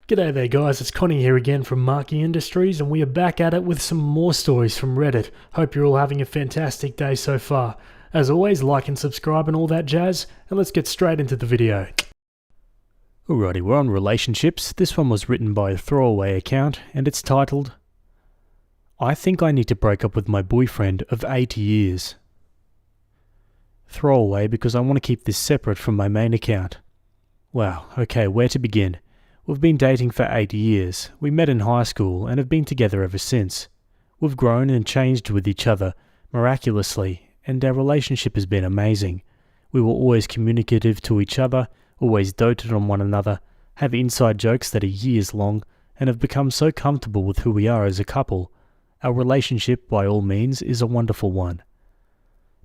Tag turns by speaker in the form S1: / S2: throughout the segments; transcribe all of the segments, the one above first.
S1: G'day there guys, it's Connie here again from Marky Industries and we are back at it with some more stories from Reddit. Hope you're all having a fantastic day so far. As always, like and subscribe and all that jazz, and let's get straight into the video. Alrighty, we're on relationships. This one was written by a throwaway account and it's titled, I think I need to break up with my boyfriend of 8 years. Throwaway because I want to keep this separate from my main account. Wow, okay, where to begin? We've been dating for 8 years. We met in high school and have been together ever since. We've grown and changed with each other, miraculously, and our relationship has been amazing. We were always communicative to each other, always doted on one another, have inside jokes that are years long, and have become so comfortable with who we are as a couple. Our relationship, by all means, is a wonderful one.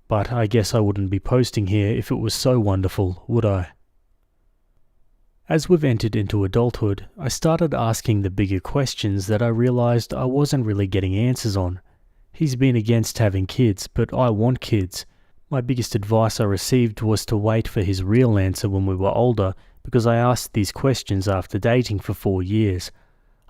S1: But I guess I wouldn't be posting here if it was so wonderful, would I? As we've entered into adulthood, I started asking the bigger questions that I realized I wasn't really getting answers on. He's been against having kids, but I want kids. My biggest advice I received was to wait for his real answer when we were older, because I asked these questions after dating for 4 years.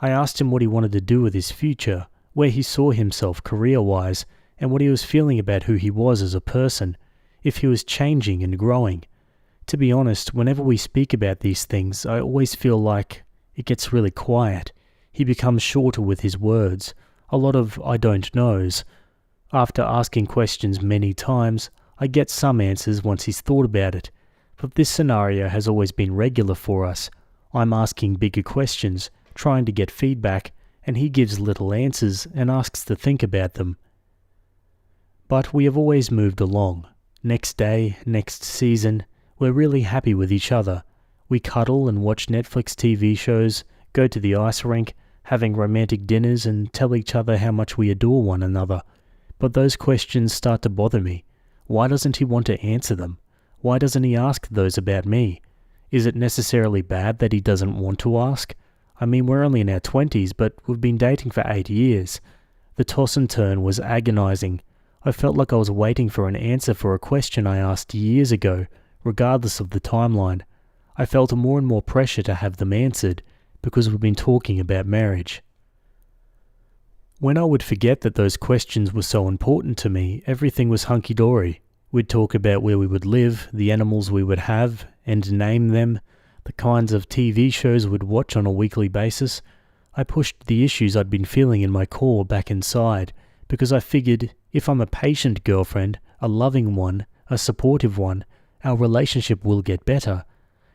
S1: I asked him what he wanted to do with his future, where he saw himself career-wise, and what he was feeling about who he was as a person, if he was changing and growing. To be honest, whenever we speak about these things, I always feel like it gets really quiet. He becomes shorter with his words, a lot of I don't knows. After asking questions many times, I get some answers once he's thought about it. But this scenario has always been regular for us. I'm asking bigger questions, trying to get feedback, and he gives little answers and asks to think about them. But we have always moved along. Next day, next season, we're really happy with each other. We cuddle and watch Netflix TV shows, go to the ice rink, having romantic dinners and tell each other how much we adore one another. But those questions start to bother me. Why doesn't he want to answer them? Why doesn't he ask those about me? Is it necessarily bad that he doesn't want to ask? I mean, we're only in our 20s, but we've been dating for 8 years. The toss and turn was agonizing. I felt like I was waiting for an answer for a question I asked years ago, regardless of the timeline. I felt more and more pressure to have them answered because we've been talking about marriage. When I would forget that those questions were so important to me, everything was hunky-dory. We'd talk about where we would live, the animals we would have, and name them, the kinds of TV shows we'd watch on a weekly basis. I pushed the issues I'd been feeling in my core back inside because I figured if I'm a patient girlfriend, a loving one, a supportive one, our relationship will get better.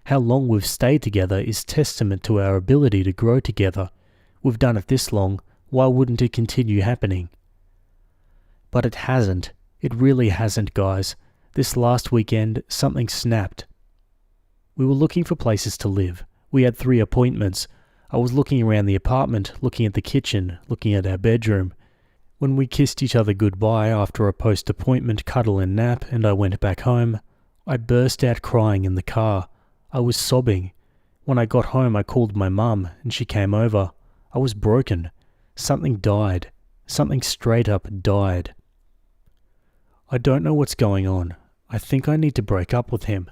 S1: How long we've stayed together is testament to our ability to grow together. We've done it this long, why wouldn't it continue happening? But it hasn't. It really hasn't, guys. This last weekend, something snapped. We were looking for places to live. We had 3 appointments. I was looking around the apartment, looking at the kitchen, looking at our bedroom. When we kissed each other goodbye after a post-appointment cuddle and nap and I went back home, I burst out crying in the car. I was sobbing. When I got home, I called my mum and she came over. I was broken. Something died. Something straight up died. I don't know what's going on. I think I need to break up with him.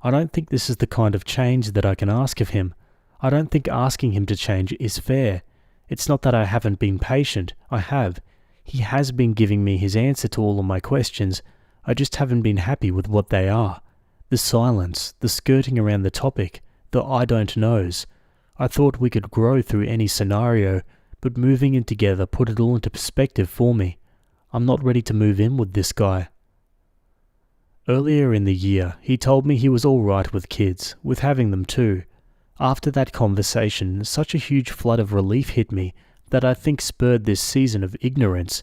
S1: I don't think this is the kind of change that I can ask of him. I don't think asking him to change is fair. It's not that I haven't been patient. I have. He has been giving me his answer to all of my questions. I just haven't been happy with what they are. The silence, the skirting around the topic, the I don't knows. I thought we could grow through any scenario, but moving in together put it all into perspective for me. I'm not ready to move in with this guy. Earlier in the year, he told me he was all right with kids, with having them too. After that conversation, such a huge flood of relief hit me that I think spurred this season of ignorance.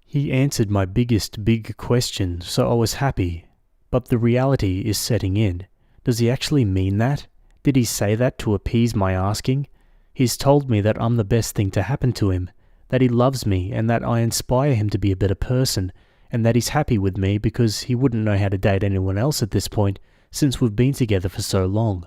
S1: He answered my biggest big question, so I was happy. But the reality is setting in. Does he actually mean that? Did he say that to appease my asking? He's told me that I'm the best thing to happen to him, that he loves me and that I inspire him to be a better person, and that he's happy with me because he wouldn't know how to date anyone else at this point since we've been together for so long.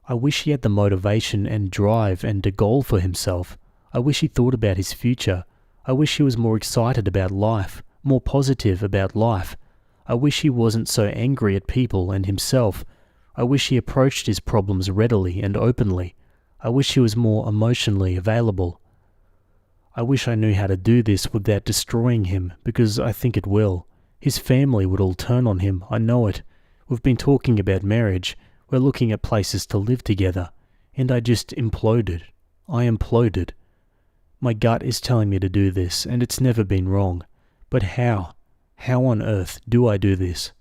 S1: I wish he had the motivation and drive and a goal for himself. I wish he thought about his future. I wish he was more excited about life, more positive about life. I wish he wasn't so angry at people and himself. I wish he approached his problems readily and openly. I wish he was more emotionally available. I wish I knew how to do this without destroying him, because I think it will. His family would all turn on him, I know it. We've been talking about marriage. We're looking at places to live together. And I just imploded. I imploded. My gut is telling me to do this, and it's never been wrong. But how? How on earth do I do this?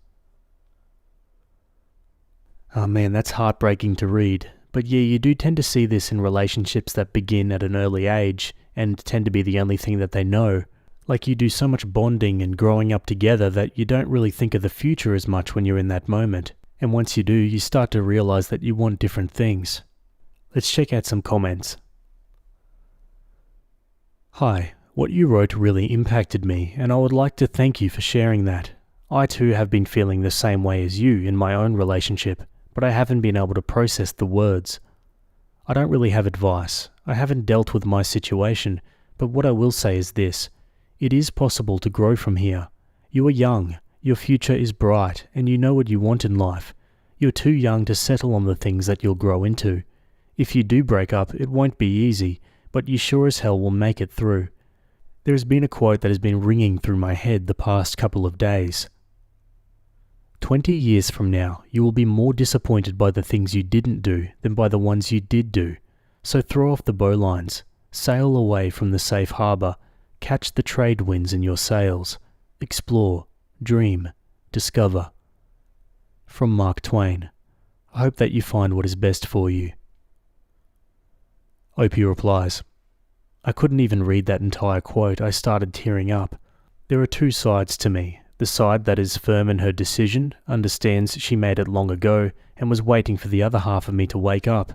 S1: Oh man, that's heartbreaking to read. But yeah, you do tend to see this in relationships that begin at an early age and tend to be the only thing that they know. Like you do so much bonding and growing up together that you don't really think of the future as much when you're in that moment. And once you do, you start to realize that you want different things. Let's check out some comments. Hi, what you wrote really impacted me, and I would like to thank you for sharing that. I too have been feeling the same way as you in my own relationship, but I haven't been able to process the words. I don't really have advice. I haven't dealt with my situation, but what I will say is this. It is possible to grow from here. You are young, your future is bright, and you know what you want in life. You're too young to settle on the things that you'll grow into. If you do break up, it won't be easy, but you sure as hell will make it through. There has been a quote that has been ringing through my head the past couple of days. 20 years from now, you will be more disappointed by the things you didn't do than by the ones you did do. So throw off the bowlines, sail away from the safe harbour, catch the trade winds in your sails, explore, dream, discover. From Mark Twain. I hope that you find what is best for you. Opie replies, I couldn't even read that entire quote. I started tearing up. There are two sides to me. The side that is firm in her decision, understands she made it long ago, and was waiting for the other half of me to wake up.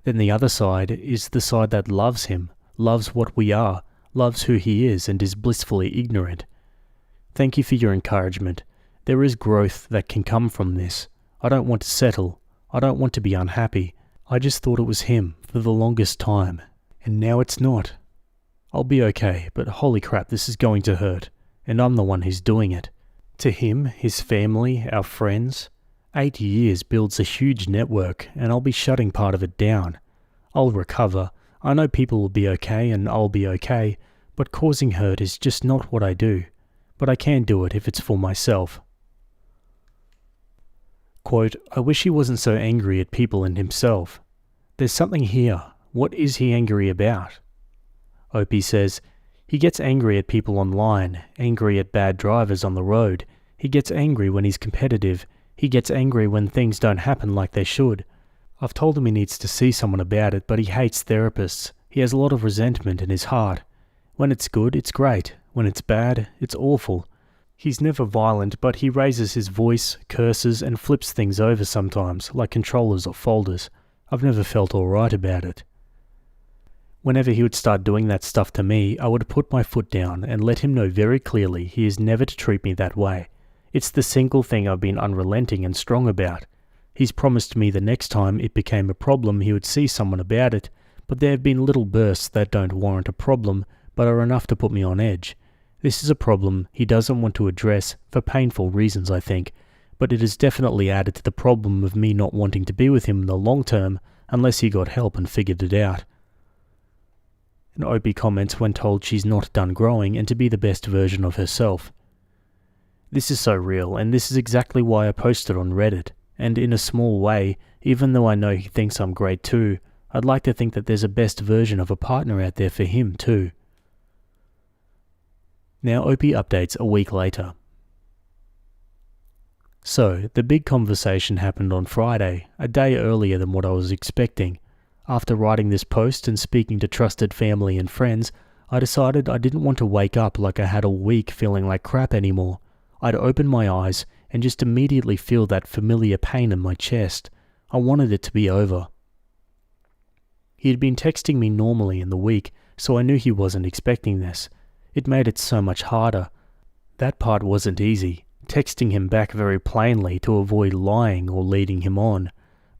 S1: Then the other side is the side that loves him, loves what we are, loves who he is, and is blissfully ignorant. Thank you for your encouragement. There is growth that can come from this. I don't want to settle. I don't want to be unhappy. I just thought it was him for the longest time, and now it's not. I'll be okay, but holy crap, this is going to hurt, and I'm the one who's doing it. To him, his family, our friends, 8 years builds a huge network, and I'll be shutting part of it down. I'll recover. I know people will be okay, and I'll be okay, but causing hurt is just not what I do. But I can do it if it's for myself. Quote, I wish he wasn't so angry at people and himself. There's something here. What is he angry about? Opie says, he gets angry at people online, angry at bad drivers on the road. He gets angry when he's competitive. He gets angry when things don't happen like they should. I've told him he needs to see someone about it, but he hates therapists. He has a lot of resentment in his heart. When it's good, it's great. When it's bad, it's awful. He's never violent, but he raises his voice, curses, and flips things over sometimes, like controllers or folders. I've never felt alright about it. Whenever he would start doing that stuff to me, I would put my foot down and let him know very clearly he is never to treat me that way. It's the single thing I've been unrelenting and strong about. He's promised me the next time it became a problem he would see someone about it, but there have been little bursts that don't warrant a problem, but are enough to put me on edge. This is a problem he doesn't want to address for painful reasons, I think, but it has definitely added to the problem of me not wanting to be with him in the long term unless he got help and figured it out. And Opie comments when told she's not done growing and to be the best version of herself. This is so real, and this is exactly why I posted on Reddit, and in a small way, even though I know he thinks I'm great too, I'd like to think that there's a best version of a partner out there for him too. Now Opie updates a week later. So, the big conversation happened on Friday, a day earlier than what I was expecting. After writing this post and speaking to trusted family and friends, I decided I didn't want to wake up like I had all week feeling like crap anymore. I'd open my eyes and just immediately feel that familiar pain in my chest. I wanted it to be over. He had been texting me normally in the week, so I knew he wasn't expecting this. It made it so much harder. That part wasn't easy, texting him back very plainly to avoid lying or leading him on.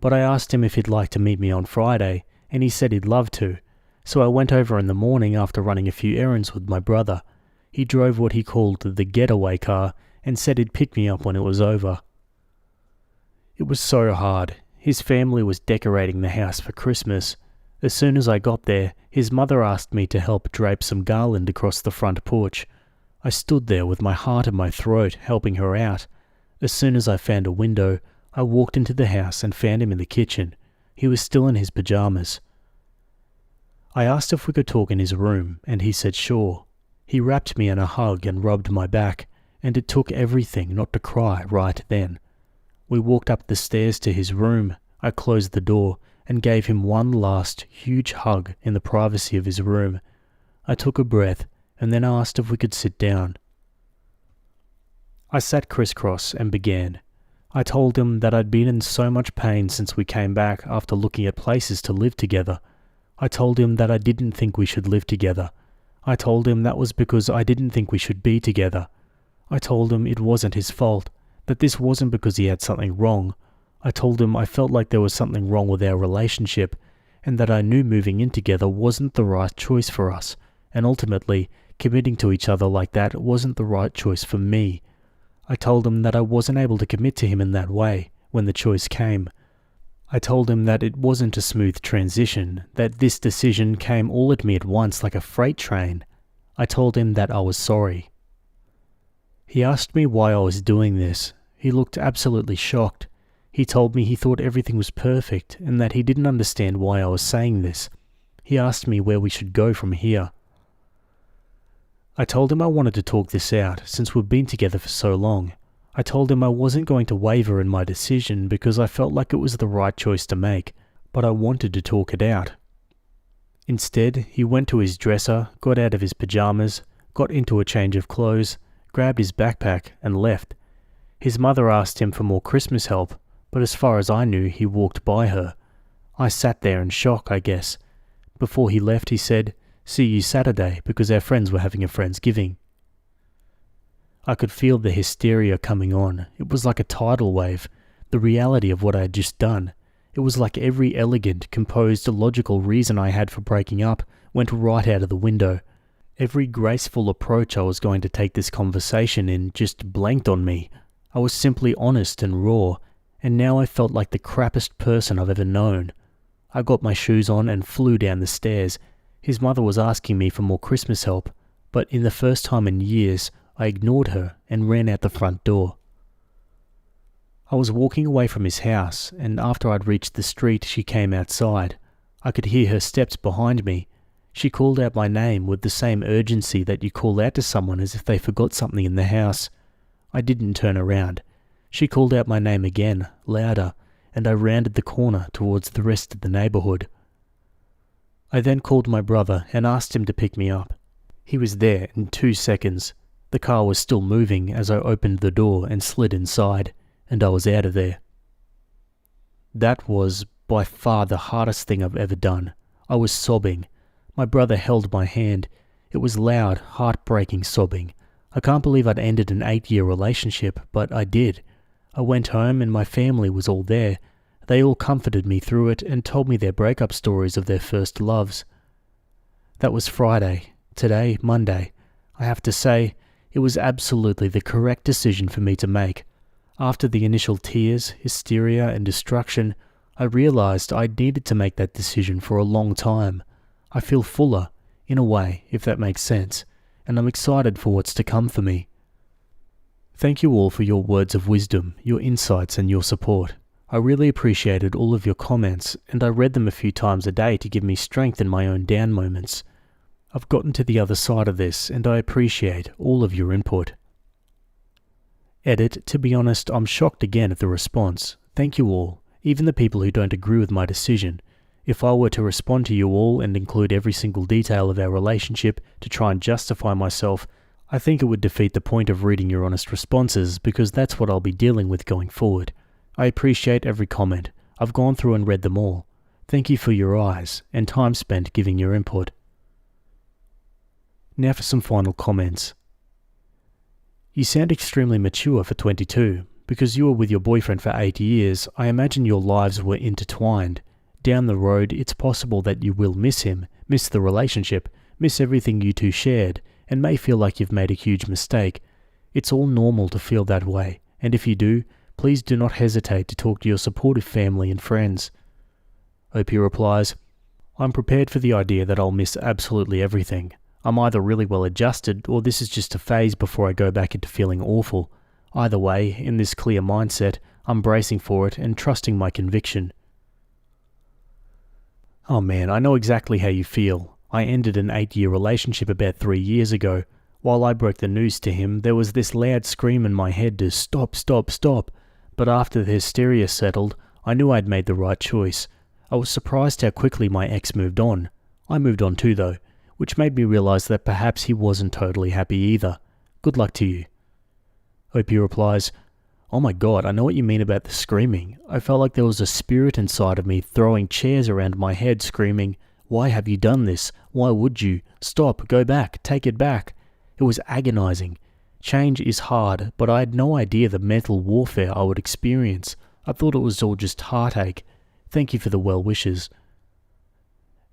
S1: But I asked him if he'd like to meet me on Friday, and he said he'd love to. So I went over in the morning after running a few errands with my brother. He drove what he called the getaway car and said he'd pick me up when it was over. It was so hard. His family was decorating the house for Christmas. As soon as I got there, his mother asked me to help drape some garland across the front porch. I stood there with my heart in my throat, helping her out. As soon as I found a window, I walked into the house and found him in the kitchen. He was still in his pajamas. I asked if we could talk in his room, and he said sure. He wrapped me in a hug and rubbed my back, and it took everything not to cry right then. We walked up the stairs to his room. I closed the door and gave him one last huge hug in the privacy of his room. I took a breath and then asked if we could sit down. I sat crisscross and began. I told him that I'd been in so much pain since we came back after looking at places to live together. I told him that I didn't think we should live together. I told him that was because I didn't think we should be together. I told him it wasn't his fault, that this wasn't because he had something wrong. I told him I felt like there was something wrong with our relationship, and that I knew moving in together wasn't the right choice for us, and ultimately, committing to each other like that wasn't the right choice for me. I told him that I wasn't able to commit to him in that way when the choice came. I told him that it wasn't a smooth transition, that this decision came all at me at once like a freight train. I told him that I was sorry. He asked me why I was doing this. He looked absolutely shocked. He told me he thought everything was perfect and that he didn't understand why I was saying this. He asked me where we should go from here. I told him I wanted to talk this out since we've been together for so long. I told him I wasn't going to waver in my decision because I felt like it was the right choice to make, but I wanted to talk it out. Instead, he went to his dresser, got out of his pajamas, got into a change of clothes, grabbed his backpack and left. His mother asked him for more Christmas help, but as far as I knew, he walked by her. I sat there in shock, I guess. Before he left, he said, "See you Saturday," because our friends were having a Friendsgiving. I could feel the hysteria coming on. It was like a tidal wave, the reality of what I had just done. It was like every elegant, composed, logical reason I had for breaking up went right out of the window. Every graceful approach I was going to take this conversation in just blanked on me. I was simply honest and raw, and now I felt like the crappiest person I've ever known. I got my shoes on and flew down the stairs. His mother was asking me for more Christmas help, but in the first time in years, I ignored her and ran out the front door. I was walking away from his house, and after I'd reached the street, she came outside. I could hear her steps behind me. She called out my name with the same urgency that you call out to someone as if they forgot something in the house. I didn't turn around. She called out my name again, louder, and I rounded the corner towards the rest of the neighborhood. I then called my brother and asked him to pick me up. He was there in 2 seconds. The car was still moving as I opened the door and slid inside, and I was out of there. That was by far the hardest thing I've ever done. I was sobbing. My brother held my hand. It was loud, heartbreaking sobbing. I can't believe I'd ended an 8-year relationship, but I did. I went home and my family was all there. They all comforted me through it and told me their breakup stories of their first loves. That was Friday. Today, Monday. I have to say, it was absolutely the correct decision for me to make. After the initial tears, hysteria, and destruction, I realized I needed to make that decision for a long time. I feel fuller, in a way, if that makes sense, and I'm excited for what's to come for me. Thank you all for your words of wisdom, your insights, and your support. I really appreciated all of your comments, and I read them a few times a day to give me strength in my own down moments. I've gotten to the other side of this, and I appreciate all of your input. Edit, to be honest, I'm shocked again at the response. Thank you all, even the people who don't agree with my decision. If I were to respond to you all and include every single detail of our relationship to try and justify myself, I think it would defeat the point of reading your honest responses because that's what I'll be dealing with going forward. I appreciate every comment. I've gone through and read them all. Thank you for your eyes and time spent giving your input. Now for some final comments. You sound extremely mature for 22. Because you were with your boyfriend for 8 years, I imagine your lives were intertwined. Down the road, it's possible that you will miss him, miss the relationship, miss everything you two shared, and may feel like you've made a huge mistake. It's all normal to feel that way, and if you do, please do not hesitate to talk to your supportive family and friends. OP replies, I'm prepared for the idea that I'll miss absolutely everything. I'm either really well adjusted or this is just a phase before I go back into feeling awful. Either way, in this clear mindset, I'm bracing for it and trusting my conviction. Oh man, I know exactly how you feel. I ended an 8-year relationship about 3 years ago. While I broke the news to him, there was this loud scream in my head to stop, stop, stop. But after the hysteria settled, I knew I'd made the right choice. I was surprised how quickly my ex moved on. I moved on too though, which made me realize that perhaps he wasn't totally happy either. Good luck to you. Opie replies, "Oh my god, I know what you mean about the screaming. I felt like there was a spirit inside of me throwing chairs around my head screaming, 'Why have you done this? Why would you? Stop, go back, take it back.' It was agonizing. Change is hard, but I had no idea the mental warfare I would experience. I thought it was all just heartache. Thank you for the well wishes."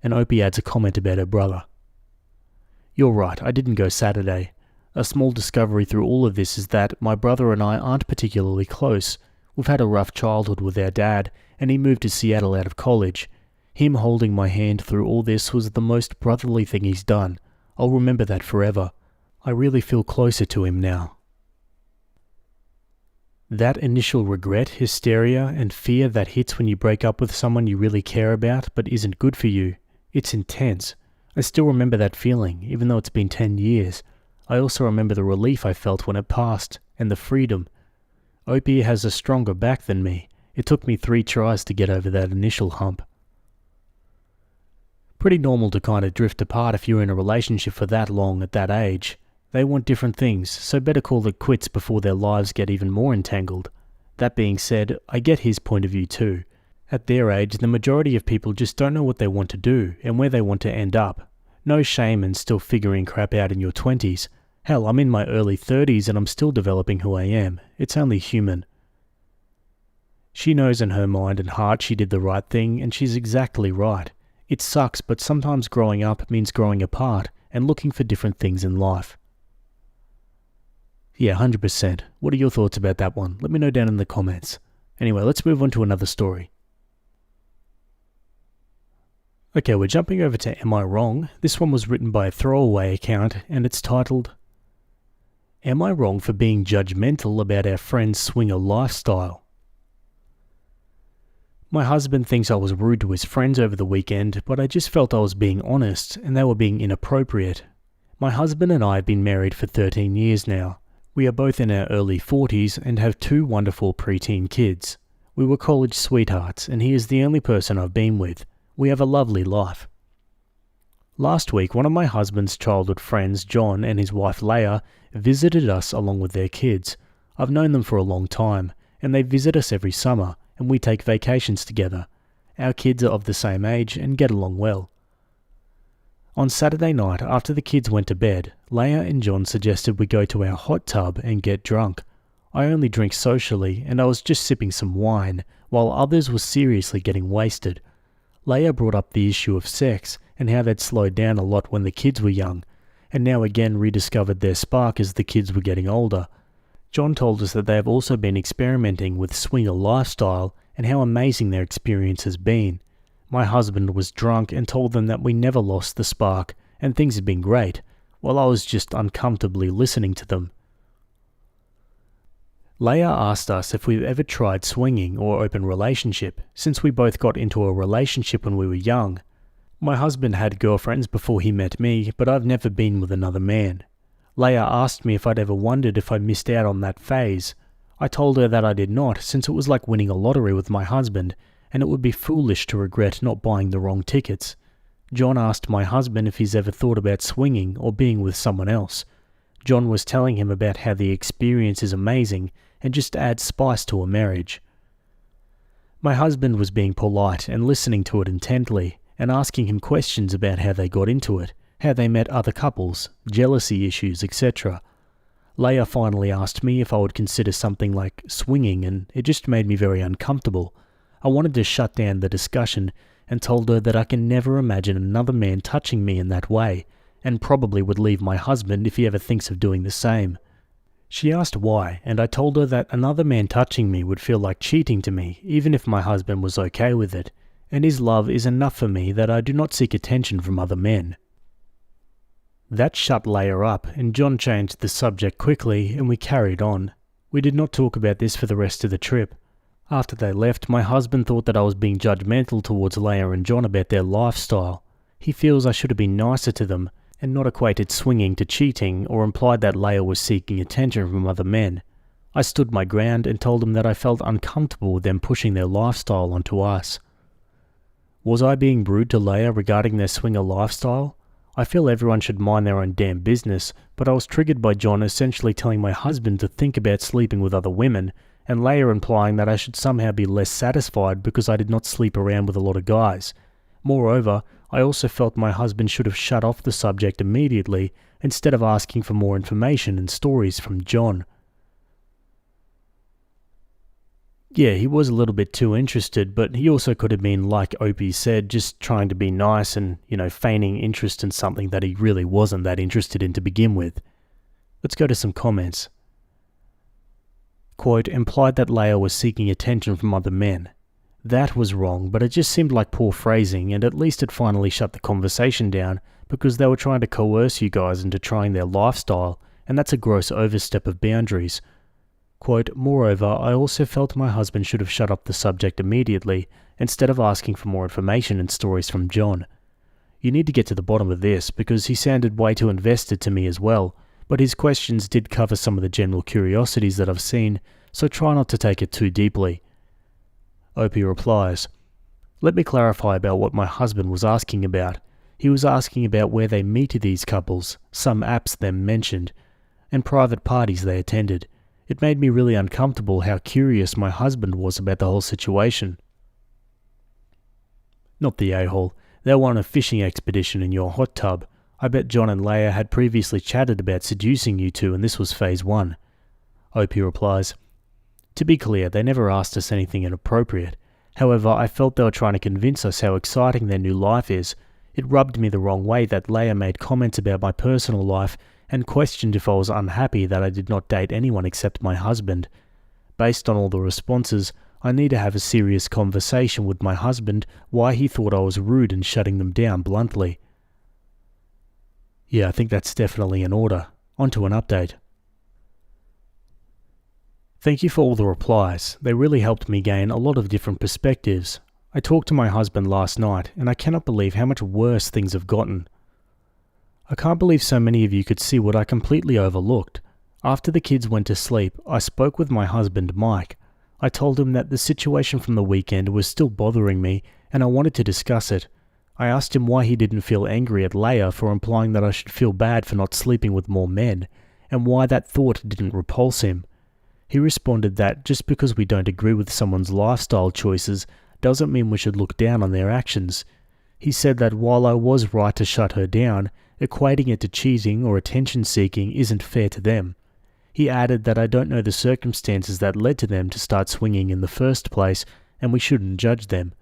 S1: And Opie adds a comment about her brother. "You're right, I didn't go Saturday. A small discovery through all of this is that my brother and I aren't particularly close. We've had a rough childhood with our dad, and he moved to Seattle out of college. Him holding my hand through all this was the most brotherly thing he's done. I'll remember that forever. I really feel closer to him now." That initial regret, hysteria, and fear that hits when you break up with someone you really care about but isn't good for you, it's intense. I still remember that feeling, even though it's been 10 years. I also remember the relief I felt when it passed, and the freedom. Opie has a stronger back than me. It took me 3 tries to get over that initial hump. Pretty normal to kind of drift apart if you're in a relationship for that long at that age. They want different things, so better call it quits before their lives get even more entangled. That being said, I get his point of view too. At their age, the majority of people just don't know what they want to do and where they want to end up. No shame in still figuring crap out in your 20s. Hell, I'm in my early 30s and I'm still developing who I am. It's only human. She knows in her mind and heart she did the right thing, and she's exactly right. It sucks, but sometimes growing up means growing apart and looking for different things in life. Yeah, 100%. What are your thoughts about that one? Let me know down in the comments. Anyway, let's move on to another story. Okay, we're jumping over to Am I Wrong? This one was written by a throwaway account, and it's titled, "Am I wrong for being judgmental about our friend's swinger lifestyle?" My husband thinks I was rude to his friends over the weekend, but I just felt I was being honest, and they were being inappropriate. My husband and I have been married for 13 years now. We are both in our early 40s and have 2 wonderful preteen kids. We were college sweethearts, and he is the only person I've been with. We have a lovely life. Last week, one of my husband's childhood friends, John, and his wife Leah, visited us along with their kids. I've known them for a long time, and they visit us every summer, and we take vacations together. Our kids are of the same age and get along well. On Saturday night, after the kids went to bed, Leah and John suggested we go to our hot tub and get drunk. I only drink socially, and I was just sipping some wine, while others were seriously getting wasted. Leah brought up the issue of sex, and how they'd slowed down a lot when the kids were young, and now again rediscovered their spark as the kids were getting older. John told us that they have also been experimenting with swinger lifestyle, and how amazing their experience has been. My husband was drunk and told them that we never lost the spark, and things had been great, while I was just uncomfortably listening to them. Leah asked us if we've ever tried swinging or open relationship, since we both got into a relationship when we were young. My husband had girlfriends before he met me, but I've never been with another man. Leah asked me if I'd ever wondered if I missed out on that phase. I told her that I did not, since it was like winning a lottery with my husband, and it would be foolish to regret not buying the wrong tickets. John asked my husband if he's ever thought about swinging or being with someone else. John was telling him about how the experience is amazing and just adds spice to a marriage. My husband was being polite and listening to it intently, and asking him questions about how they got into it, how they met other couples, jealousy issues, etc. Leah finally asked me if I would consider something like swinging, and it just made me very uncomfortable. I wanted to shut down the discussion and told her that I can never imagine another man touching me in that way, and probably would leave my husband if he ever thinks of doing the same. She asked why, and I told her that another man touching me would feel like cheating to me, even if my husband was okay with it, and his love is enough for me that I do not seek attention from other men. That shut Leia up, and John changed the subject quickly, and we carried on. We did not talk about this for the rest of the trip. After they left, my husband thought that I was being judgmental towards Leia and John about their lifestyle. He feels I should have been nicer to them, and not equated swinging to cheating, or implied that Leia was seeking attention from other men. I stood my ground and told him that I felt uncomfortable with them pushing their lifestyle onto us. Was I being rude to Leia regarding their swinger lifestyle? I feel everyone should mind their own damn business, but I was triggered by John essentially telling my husband to think about sleeping with other women, and Leia implying that I should somehow be less satisfied because I did not sleep around with a lot of guys. Moreover, I also felt my husband should have shut off the subject immediately instead of asking for more information and stories from John. Yeah, he was a little bit too interested, but he also could have been, like Opie said, just trying to be nice and, feigning interest in something that he really wasn't that interested in to begin with. Let's go to some comments. Quote, implied that Leia was seeking attention from other men. That was wrong, but it just seemed like poor phrasing, and at least it finally shut the conversation down, because they were trying to coerce you guys into trying their lifestyle, and that's a gross overstep of boundaries. Quote, moreover, I also felt my husband should have shut up the subject immediately, instead of asking for more information and stories from John. You need to get to the bottom of this, because he sounded way too invested to me as well, but his questions did cover some of the general curiosities that I've seen, so try not to take it too deeply. Opie replies, let me clarify about what my husband was asking about. He was asking about where they meet these couples, some apps them mentioned, and private parties they attended. It made me really uncomfortable how curious my husband was about the whole situation. Not the a-hole. They were on a fishing expedition in your hot tub. I bet John and Leia had previously chatted about seducing you two, and this was phase 1. Opie replies, to be clear, they never asked us anything inappropriate. However, I felt they were trying to convince us how exciting their new life is. It rubbed me the wrong way that Leia made comments about my personal life and questioned if I was unhappy that I did not date anyone except my husband. Based on all the responses, I need to have a serious conversation with my husband why he thought I was rude and shutting them down bluntly. Yeah, I think that's definitely in order. On to an update. Thank you for all the replies. They really helped me gain a lot of different perspectives. I talked to my husband last night, and I cannot believe how much worse things have gotten. I can't believe so many of you could see what I completely overlooked. After the kids went to sleep, I spoke with my husband, Mike. I told him that the situation from the weekend was still bothering me, and I wanted to discuss it. I asked him why he didn't feel angry at Leia for implying that I should feel bad for not sleeping with more men, and why that thought didn't repulse him. He responded that just because we don't agree with someone's lifestyle choices doesn't mean we should look down on their actions. He said that while I was right to shut her down, equating it to cheating or attention-seeking isn't fair to them. He added that I don't know the circumstances that led to them to start swinging in the first place, and we shouldn't judge them.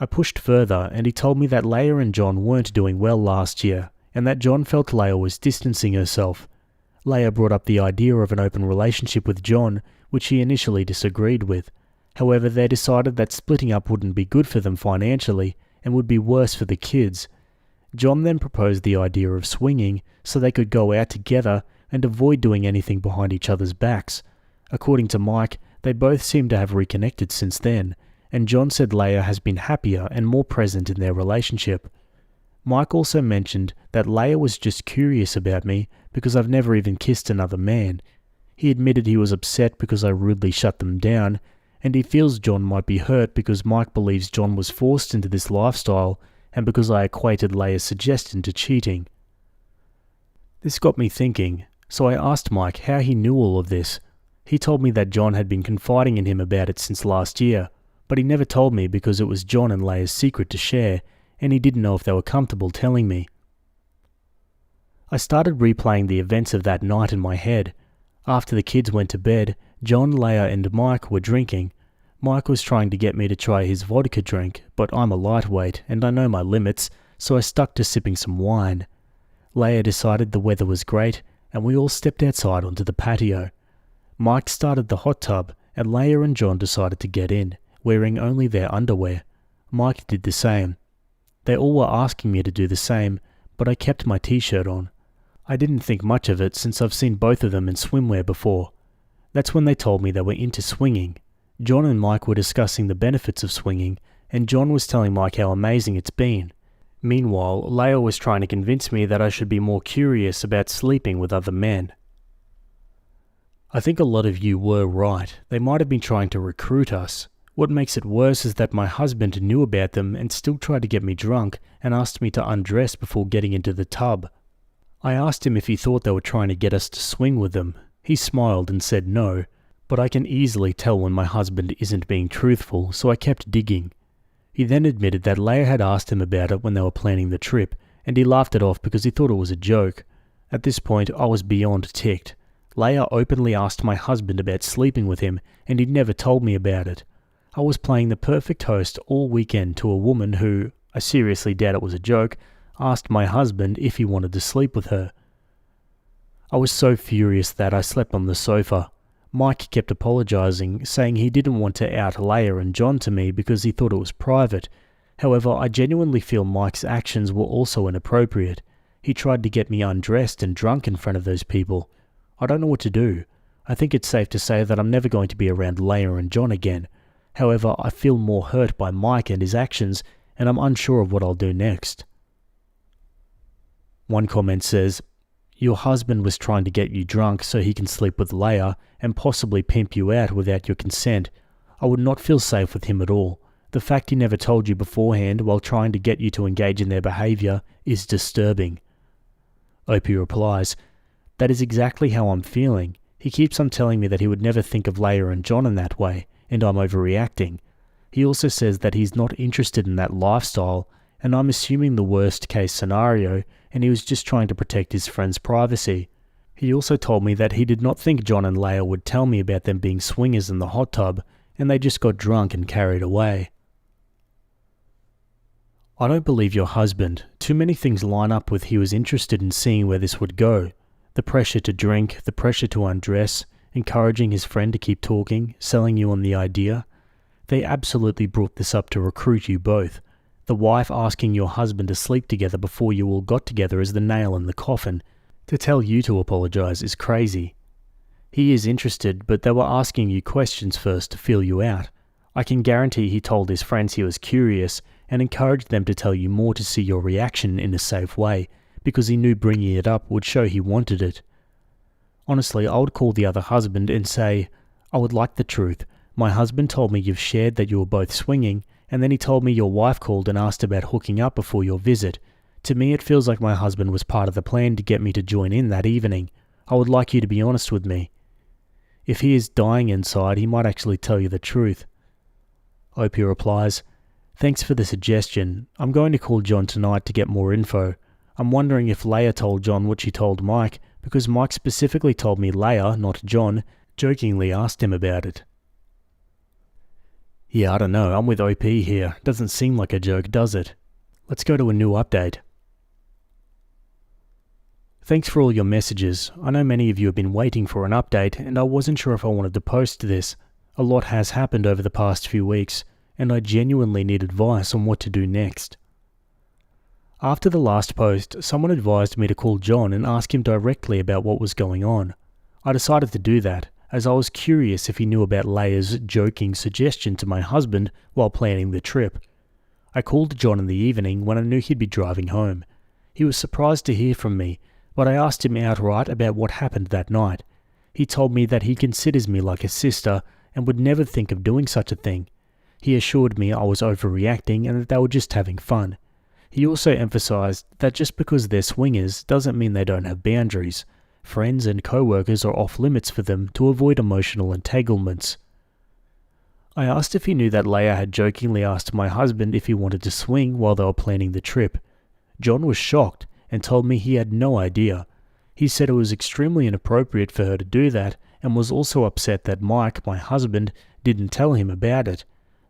S1: I pushed further, and he told me that Leia and John weren't doing well last year, and that John felt Leia was distancing herself. Leia brought up the idea of an open relationship with John, which he initially disagreed with. However, they decided that splitting up wouldn't be good for them financially, and would be worse for the kids. John then proposed the idea of swinging, so they could go out together and avoid doing anything behind each other's backs. According to Mike, they both seem to have reconnected since then, and John said Leia has been happier and more present in their relationship. Mike also mentioned that Leia was just curious about me because I've never even kissed another man. He admitted he was upset because I rudely shut them down, and he feels John might be hurt because Mike believes John was forced into this lifestyle and because I equated Leia's suggestion to cheating. This got me thinking, so I asked Mike how he knew all of this. He told me that John had been confiding in him about it since last year, but he never told me because it was John and Leia's secret to share, and he didn't know if they were comfortable telling me. I started replaying the events of that night in my head. After the kids went to bed, John, Leia and Mike were drinking. Mike was trying to get me to try his vodka drink, but I'm a lightweight and I know my limits, so I stuck to sipping some wine. Leia decided the weather was great, and we all stepped outside onto the patio. Mike started the hot tub, and Leia and John decided to get in. wearing only their underwear. Mike did the same. They all were asking me to do the same, but I kept my t-shirt on. I didn't think much of it since I've seen both of them in swimwear before. That's when they told me they were into swinging. John and Mike were discussing the benefits of swinging, and John was telling Mike how amazing it's been. Meanwhile, Leia was trying to convince me that I should be more curious about sleeping with other men. I think a lot of you were right. They might have been trying to recruit us. What makes it worse is that my husband knew about them and still tried to get me drunk and asked me to undress before getting into the tub. I asked him if he thought they were trying to get us to swing with them. He smiled and said no, but I can easily tell when my husband isn't being truthful, so I kept digging. He then admitted that Leia had asked him about it when they were planning the trip, and he laughed it off because he thought it was a joke. At this point, I was beyond ticked. Leia openly asked my husband about sleeping with him, and he'd never told me about it. I was playing the perfect host all weekend to a woman who, I seriously doubt it was a joke, asked my husband if he wanted to sleep with her. I was so furious that I slept on the sofa. Mike kept apologizing, saying he didn't want to out Leia and John to me because he thought it was private. However, I genuinely feel Mike's actions were also inappropriate. He tried to get me undressed and drunk in front of those people. I don't know what to do. I think it's safe to say that I'm never going to be around Leia and John again. However, I feel more hurt by Mike and his actions, and I'm unsure of what I'll do next. One comment says, "Your husband was trying to get you drunk so he can sleep with Leia and possibly pimp you out without your consent. I would not feel safe with him at all. The fact he never told you beforehand while trying to get you to engage in their behavior is disturbing." Opie replies, "That is exactly how I'm feeling. He keeps on telling me that he would never think of Leia and John in that way, and I'm overreacting. He also says that he's not interested in that lifestyle, and I'm assuming the worst case scenario, and he was just trying to protect his friend's privacy. He also told me that he did not think John and Leia would tell me about them being swingers in the hot tub, and they just got drunk and carried away." I don't believe your husband. Too many things line up with he was interested in seeing where this would go. The pressure to drink, the pressure to undress, encouraging his friend to keep talking, selling you on the idea. They absolutely brought this up to recruit you both. The wife asking your husband to sleep together before you all got together is the nail in the coffin. To tell you to apologize is crazy. He is interested, but they were asking you questions first to feel you out. I can guarantee he told his friends he was curious and encouraged them to tell you more to see your reaction in a safe way, because he knew bringing it up would show he wanted it. Honestly, I would call the other husband and say, "I would like the truth. My husband told me you've shared that you were both swinging, and then he told me your wife called and asked about hooking up before your visit. To me, it feels like my husband was part of the plan to get me to join in that evening. I would like you to be honest with me." If he is dying inside, he might actually tell you the truth. Opie replies, "Thanks for the suggestion. I'm going to call John tonight to get more info. I'm wondering if Leia told John what she told Mike, because Mike specifically told me Leia, not John, jokingly asked him about it." Yeah, I don't know. I'm with OP here. Doesn't seem like a joke, does it? Let's go to a new update. Thanks for all your messages. I know many of you have been waiting for an update, and I wasn't sure if I wanted to post this. A lot has happened over the past few weeks, and I genuinely need advice on what to do next. After the last post, someone advised me to call John and ask him directly about what was going on. I decided to do that, as I was curious if he knew about Leia's joking suggestion to my husband while planning the trip. I called John in the evening when I knew he'd be driving home. He was surprised to hear from me, but I asked him outright about what happened that night. He told me that he considers me like a sister and would never think of doing such a thing. He assured me I was overreacting and that they were just having fun. He also emphasized that just because they're swingers doesn't mean they don't have boundaries. Friends and co-workers are off limits for them to avoid emotional entanglements. I asked if he knew that Leia had jokingly asked my husband if he wanted to swing while they were planning the trip. John was shocked and told me he had no idea. He said it was extremely inappropriate for her to do that and was also upset that Mike, my husband, didn't tell him about it.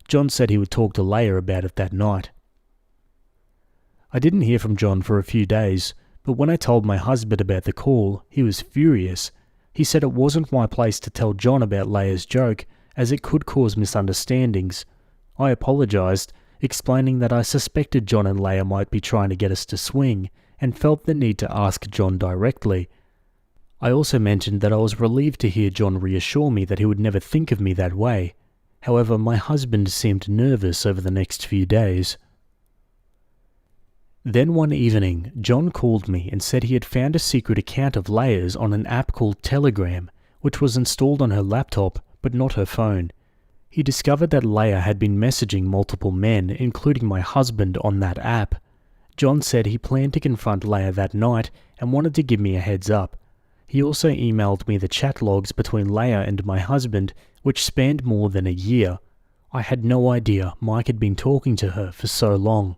S1: John said he would talk to Leia about it that night. I didn't hear from John for a few days, but when I told my husband about the call, he was furious. He said it wasn't my place to tell John about Leia's joke, as it could cause misunderstandings. I apologised, explaining that I suspected John and Leia might be trying to get us to swing, and felt the need to ask John directly. I also mentioned that I was relieved to hear John reassure me that he would never think of me that way. However, my husband seemed nervous over the next few days. Then one evening, John called me and said he had found a secret account of Leia's on an app called Telegram, which was installed on her laptop, but not her phone. He discovered that Leia had been messaging multiple men, including my husband, on that app. John said he planned to confront Leia that night and wanted to give me a heads up. He also emailed me the chat logs between Leia and my husband, which spanned more than a year. I had no idea Mike had been talking to her for so long.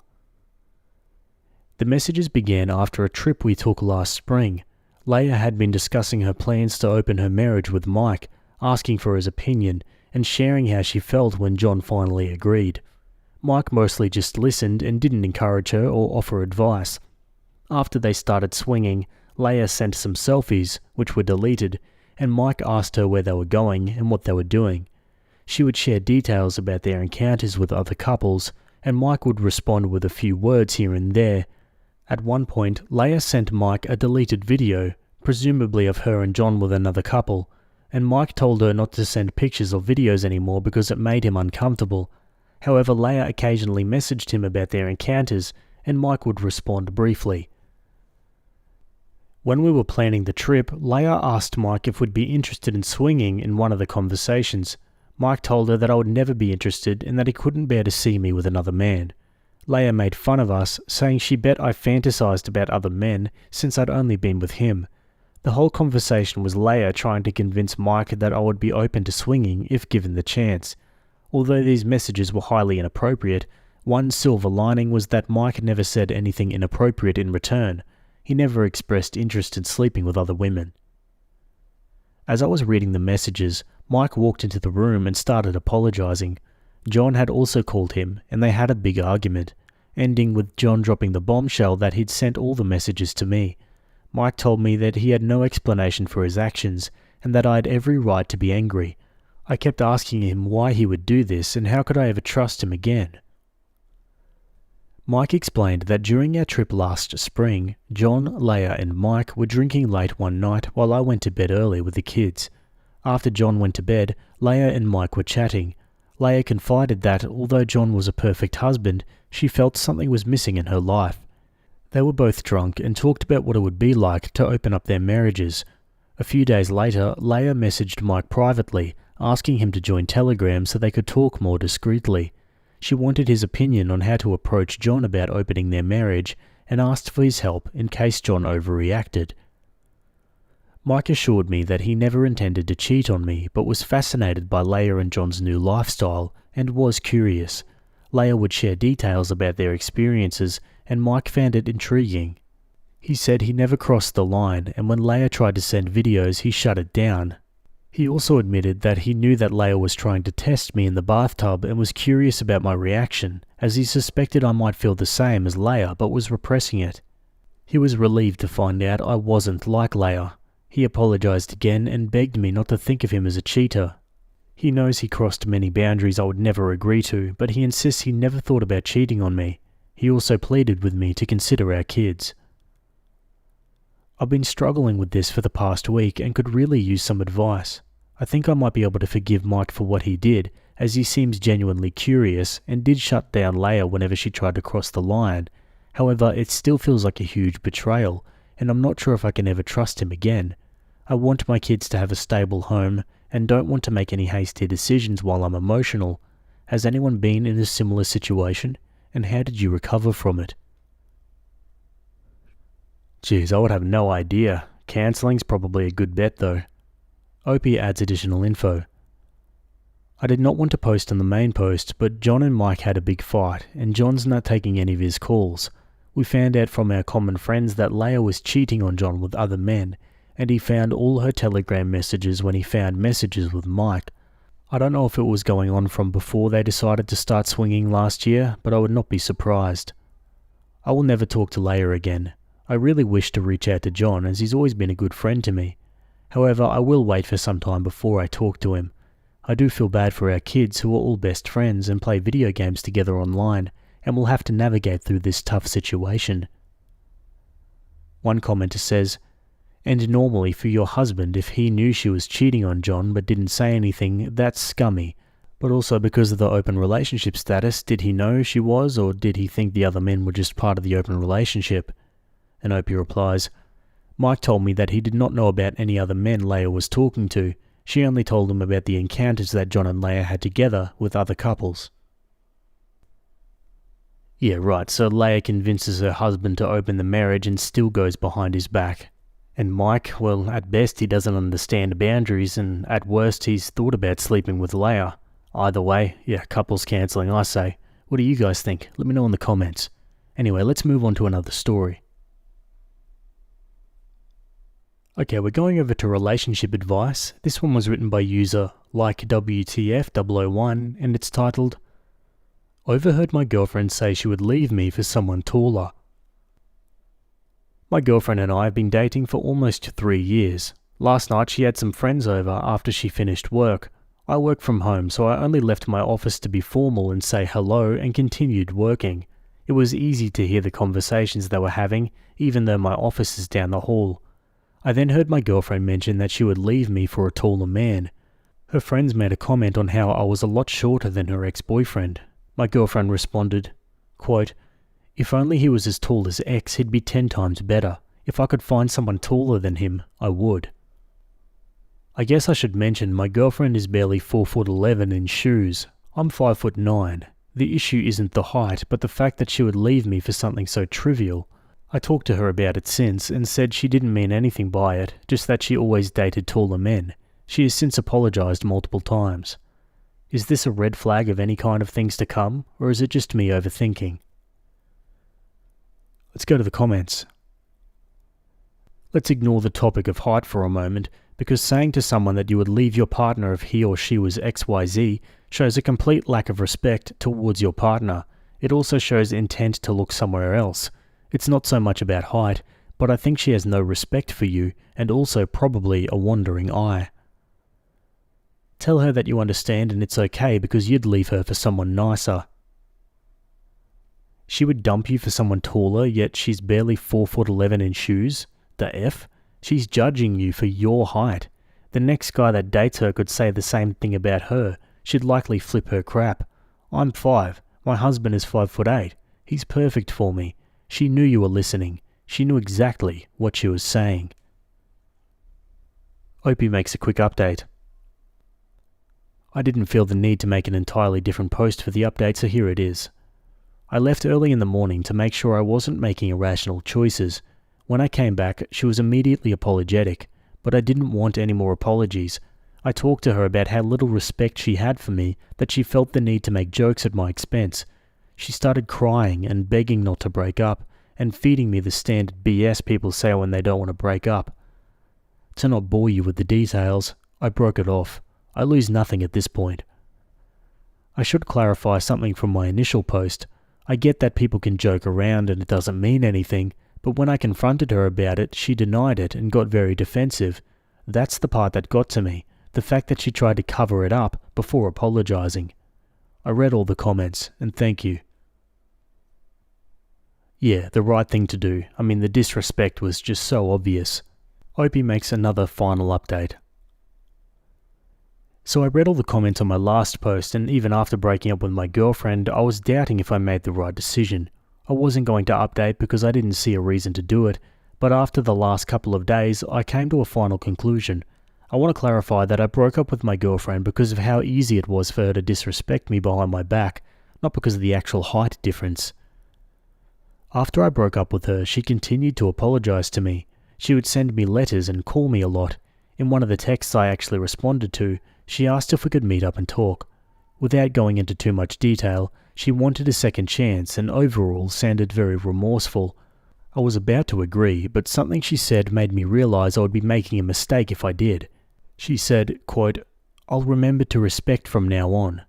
S1: The messages began after a trip we took last spring. Leia had been discussing her plans to open her marriage with Mike, asking for his opinion, and sharing how she felt when John finally agreed. Mike mostly just listened and didn't encourage her or offer advice. After they started swinging, Leia sent some selfies, which were deleted, and Mike asked her where they were going and what they were doing. She would share details about their encounters with other couples, and Mike would respond with a few words here and there. At one point, Leia sent Mike a deleted video, presumably of her and John with another couple, and Mike told her not to send pictures or videos anymore because it made him uncomfortable. However, Leia occasionally messaged him about their encounters, and Mike would respond briefly. When we were planning the trip, Leia asked Mike if we'd be interested in swinging in one of the conversations. Mike told her that I would never be interested and that he couldn't bear to see me with another man. Leia made fun of us, saying she bet I fantasized about other men since I'd only been with him. The whole conversation was Leia trying to convince Mike that I would be open to swinging if given the chance. Although these messages were highly inappropriate, one silver lining was that Mike never said anything inappropriate in return. He never expressed interest in sleeping with other women. As I was reading the messages, Mike walked into the room and started apologizing. John had also called him, and they had a big argument, ending with John dropping the bombshell that he'd sent all the messages to me. Mike told me that he had no explanation for his actions, and that I had every right to be angry. I kept asking him why he would do this, and how could I ever trust him again? Mike explained that during our trip last spring, John, Leia and Mike were drinking late one night while I went to bed early with the kids. After John went to bed, Leia and Mike were chatting. Leia confided that, although John was a perfect husband, she felt something was missing in her life. They were both drunk and talked about what it would be like to open up their marriages. A few days later, Leia messaged Mike privately, asking him to join Telegram so they could talk more discreetly. She wanted his opinion on how to approach John about opening their marriage and asked for his help in case John overreacted. Mike assured me that he never intended to cheat on me but was fascinated by Leia and John's new lifestyle and was curious. Leia would share details about their experiences and Mike found it intriguing. He said he never crossed the line, and when Leia tried to send videos he shut it down. He also admitted that he knew that Leia was trying to test me in the bathtub and was curious about my reaction, as he suspected I might feel the same as Leia but was repressing it. He was relieved to find out I wasn't like Leia. He apologized again and begged me not to think of him as a cheater. He knows he crossed many boundaries I would never agree to, but he insists he never thought about cheating on me. He also pleaded with me to consider our kids. I've been struggling with this for the past week and could really use some advice. I think I might be able to forgive Mike for what he did, as he seems genuinely curious and did shut down Leia whenever she tried to cross the line. However, it still feels like a huge betrayal, and I'm not sure if I can ever trust him again. I want my kids to have a stable home and don't want to make any hasty decisions while I'm emotional. Has anyone been in a similar situation, and how did you recover from it? Geez, I would have no idea. Cancelling's probably a good bet though. Opie adds additional info. I did not want to post on the main post, but John and Mike had a big fight, and John's not taking any of his calls. We found out from our common friends that Leia was cheating on John with other men, and he found all her Telegram messages when he found messages with Mike. I don't know if it was going on from before they decided to start swinging last year, but I would not be surprised. I will never talk to Leia again. I really wish to reach out to John, as he's always been a good friend to me. However, I will wait for some time before I talk to him. I do feel bad for our kids who are all best friends and play video games together online and will have to navigate through this tough situation. One commenter says, "And normally for your husband, if he knew she was cheating on John but didn't say anything, that's scummy. But also because of the open relationship status, did he know she was, or did he think the other men were just part of the open relationship?" And Opie replies, "Mike told me that he did not know about any other men Leia was talking to. She only told him about the encounters that John and Leia had together with other couples." Yeah, right, so Leia convinces her husband to open the marriage and still goes behind his back. And Mike, well, at best he doesn't understand boundaries, and at worst he's thought about sleeping with Leia. Either way, yeah, couples cancelling, I say. What do you guys think? Let me know in the comments. Anyway, let's move on to another story. Okay, we're going over to relationship advice. This one was written by user LikeWTF001 and it's titled, "Overheard my girlfriend say she would leave me for someone taller." My girlfriend and I have been dating for almost 3 years. Last night she had some friends over after she finished work. I work from home, so I only left my office to be formal and say hello and continued working. It was easy to hear the conversations they were having, even though my office is down the hall. I then heard my girlfriend mention that she would leave me for a taller man. Her friends made a comment on how I was a lot shorter than her ex-boyfriend. My girlfriend responded, quote, "If only he was as tall as X, he'd be 10 times better. If I could find someone taller than him, I would." I guess I should mention my girlfriend is barely 4'11" in shoes. I'm 5'9". The issue isn't the height, but the fact that she would leave me for something so trivial. I talked to her about it since and said she didn't mean anything by it, just that she always dated taller men. She has since apologized multiple times. Is this a red flag of any kind of things to come, or is it just me overthinking? Let's go to the comments. Let's ignore the topic of height for a moment, because saying to someone that you would leave your partner if he or she was XYZ shows a complete lack of respect towards your partner. It also shows intent to look somewhere else. It's not so much about height, but I think she has no respect for you and also probably a wandering eye. Tell her that you understand and it's okay because you'd leave her for someone nicer. She would dump you for someone taller, yet she's barely 4'11" in shoes? The F? She's judging you for your height. The next guy that dates her could say the same thing about her. She'd likely flip her crap. I'm 5. My husband is 5'8". He's perfect for me. She knew you were listening. She knew exactly what she was saying. Opie makes a quick update. I didn't feel the need to make an entirely different post for the update, so here it is. I left early in the morning to make sure I wasn't making irrational choices. When I came back, she was immediately apologetic, but I didn't want any more apologies. I talked to her about how little respect she had for me, that she felt the need to make jokes at my expense. She started crying and begging not to break up, and feeding me the standard BS people say when they don't want to break up. To not bore you with the details, I broke it off. I lose nothing at this point. I should clarify something from my initial post. I get that people can joke around and it doesn't mean anything, but when I confronted her about it, she denied it and got very defensive. That's the part that got to me, the fact that she tried to cover it up before apologizing. I read all the comments, and thank you. Yeah, the right thing to do. I mean, the disrespect was just so obvious. Opie makes another final update. So I read all the comments on my last post, and even after breaking up with my girlfriend, I was doubting if I made the right decision. I wasn't going to update because I didn't see a reason to do it, but after the last couple of days, I came to a final conclusion. I want to clarify that I broke up with my girlfriend because of how easy it was for her to disrespect me behind my back, not because of the actual height difference. After I broke up with her, she continued to apologize to me. She would send me letters and call me a lot. In one of the texts I actually responded to, she asked if we could meet up and talk. Without going into too much detail, she wanted a second chance and overall sounded very remorseful. I was about to agree, but something she said made me realize I would be making a mistake if I did. She said, quote, "I'll remember to respect from now on."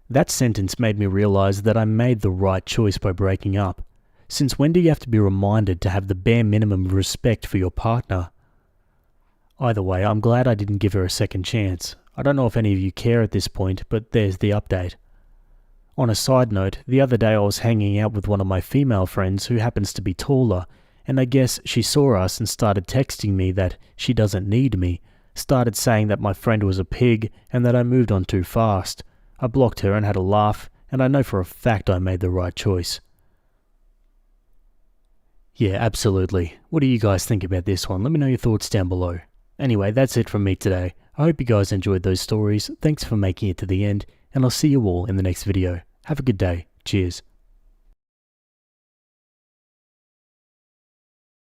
S1: That sentence made me realize that I made the right choice by breaking up. Since when do you have to be reminded to have the bare minimum of respect for your partner? Either way, I'm glad I didn't give her a second chance. I don't know if any of you care at this point, but there's the update. On a side note, the other day I was hanging out with one of my female friends who happens to be taller, and I guess she saw us and started texting me that she doesn't need me, started saying that my friend was a pig and that I moved on too fast. I blocked her and had a laugh, and I know for a fact I made the right choice. Yeah, absolutely. What do you guys think about this one? Let me know your thoughts down below. Anyway, that's it from me today. I hope you guys enjoyed those stories. Thanks for making it to the end, and I'll see you all in the next video. Have a good day. Cheers.